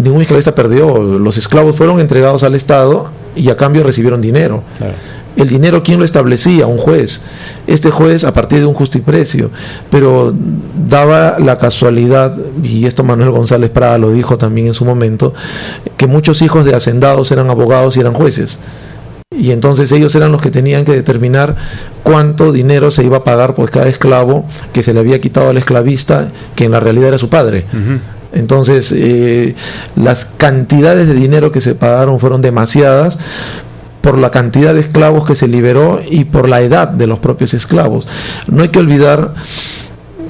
ningún esclavista perdió. Los esclavos fueron entregados al Estado y a cambio recibieron dinero. Claro. El dinero, ¿quién lo establecía? Un juez. Este juez a partir de un justiprecio, pero daba la casualidad, y esto Manuel González Prada lo dijo también en su momento, que muchos hijos de hacendados eran abogados y eran jueces, y entonces ellos eran los que tenían que determinar cuánto dinero se iba a pagar por cada esclavo que se le había quitado al esclavista, que en la realidad era su padre. Entonces las cantidades de dinero que se pagaron fueron demasiadas por la cantidad de esclavos que se liberó y por la edad de los propios esclavos. No hay que olvidar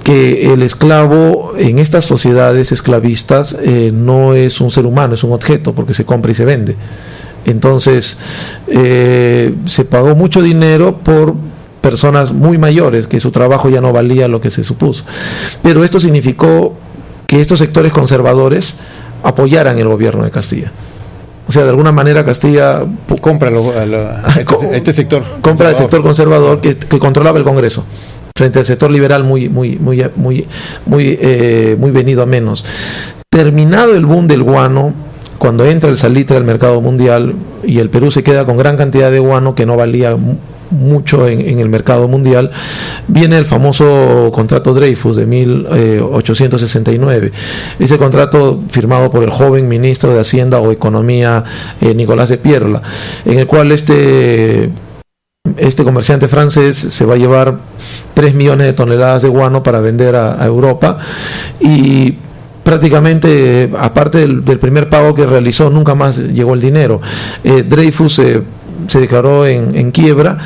que el esclavo en estas sociedades esclavistas no es un ser humano, es un objeto, porque se compra y se vende. Entonces se pagó mucho dinero por personas muy mayores, que su trabajo ya no valía lo que se supuso. Pero esto significó que estos sectores conservadores apoyaran el gobierno de Castilla. O sea, de alguna manera Castilla compra este sector. Compra el sector conservador que controlaba el Congreso, frente al sector liberal muy venido a menos. Terminado el boom del guano, cuando entra el salitre al mercado mundial y el Perú se queda con gran cantidad de guano que no valía mucho en el mercado mundial, viene el famoso contrato Dreyfus de 1869. Ese contrato firmado por el joven ministro de Hacienda o Economía Nicolás de Pierola, en el cual este comerciante francés se va a llevar 3 millones de toneladas de guano para vender a Europa, y prácticamente, aparte del primer pago que realizó, nunca más llegó el dinero. Dreyfus se declaró en quiebra,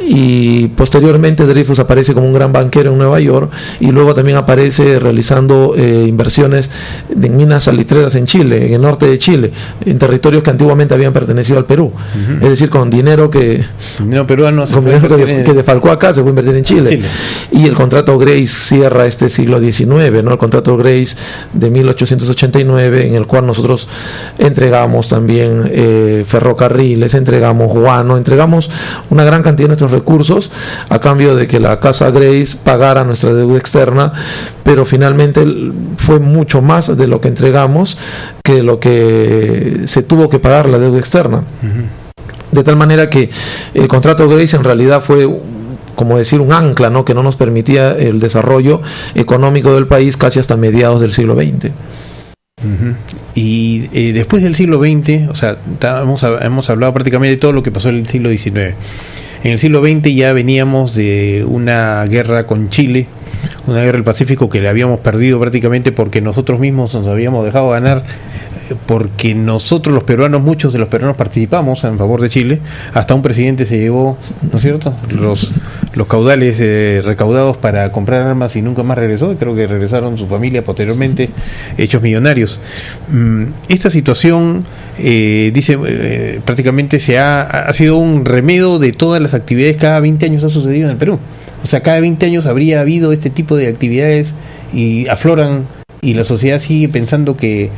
y posteriormente Dreyfus aparece como un gran banquero en Nueva York, y luego también aparece realizando inversiones en minas salitreras en Chile, en el norte de Chile, en territorios que antiguamente habían pertenecido al Perú. Es decir, con dinero peruano que defalcó acá, se fue a invertir en Chile. Y el contrato Grace cierra este siglo XIX, ¿no? El contrato Grace de 1889, en el cual nosotros entregamos también ferrocarriles, entregamos guano, entregamos una gran cantidad de nuestros recursos a cambio de que la casa Grace pagara nuestra deuda externa, pero finalmente fue mucho más de lo que entregamos que lo que se tuvo que pagar la deuda externa. De tal manera que el contrato Grace en realidad fue, como decir, un ancla, ¿no?, que no nos permitía el desarrollo económico del país casi hasta mediados del siglo XX. Y después del siglo XX, o sea, hemos hablado prácticamente de todo lo que pasó en el siglo XIX. En el siglo XX ya veníamos de una guerra con Chile, una guerra del Pacífico que le habíamos perdido prácticamente porque nosotros mismos nos habíamos dejado ganar, porque nosotros muchos de los peruanos participamos en favor de Chile. Hasta un presidente se llevó, ¿no es cierto?, los caudales recaudados para comprar armas y nunca más regresó. Creo que regresaron su familia posteriormente hechos millonarios. Esta situación prácticamente ha sido un remedio de todas las actividades. Cada 20 años ha sucedido en el Perú. O sea, cada 20 años habría habido este tipo de actividades y afloran, y la sociedad sigue pensando que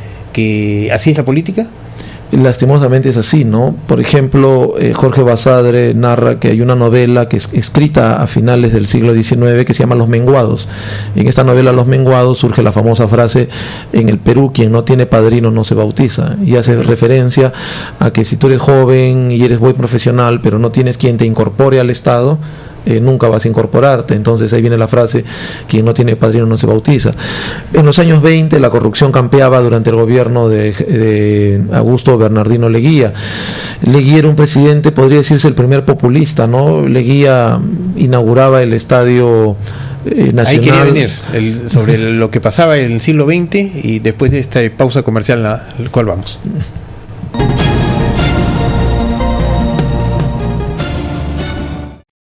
así es la política. Lastimosamente es así, ¿no? Por ejemplo, Jorge Basadre narra que hay una novela que es escrita a finales del siglo XIX que se llama Los Menguados. En esta novela Los Menguados surge la famosa frase: en el Perú quien no tiene padrino no se bautiza, y hace referencia a que si tú eres joven y eres buen profesional pero no tienes quien te incorpore al Estado, nunca vas a incorporarte. Entonces ahí viene la frase: quien no tiene padrino no se bautiza. En los años 20 la corrupción campeaba durante el gobierno de Augusto Bernardino Leguía. Leguía era un presidente, podría decirse, el primer populista, ¿no? Leguía inauguraba el Estadio Nacional. Ahí quería venir sobre lo que pasaba en el siglo XX, y después de esta pausa comercial, al cual vamos.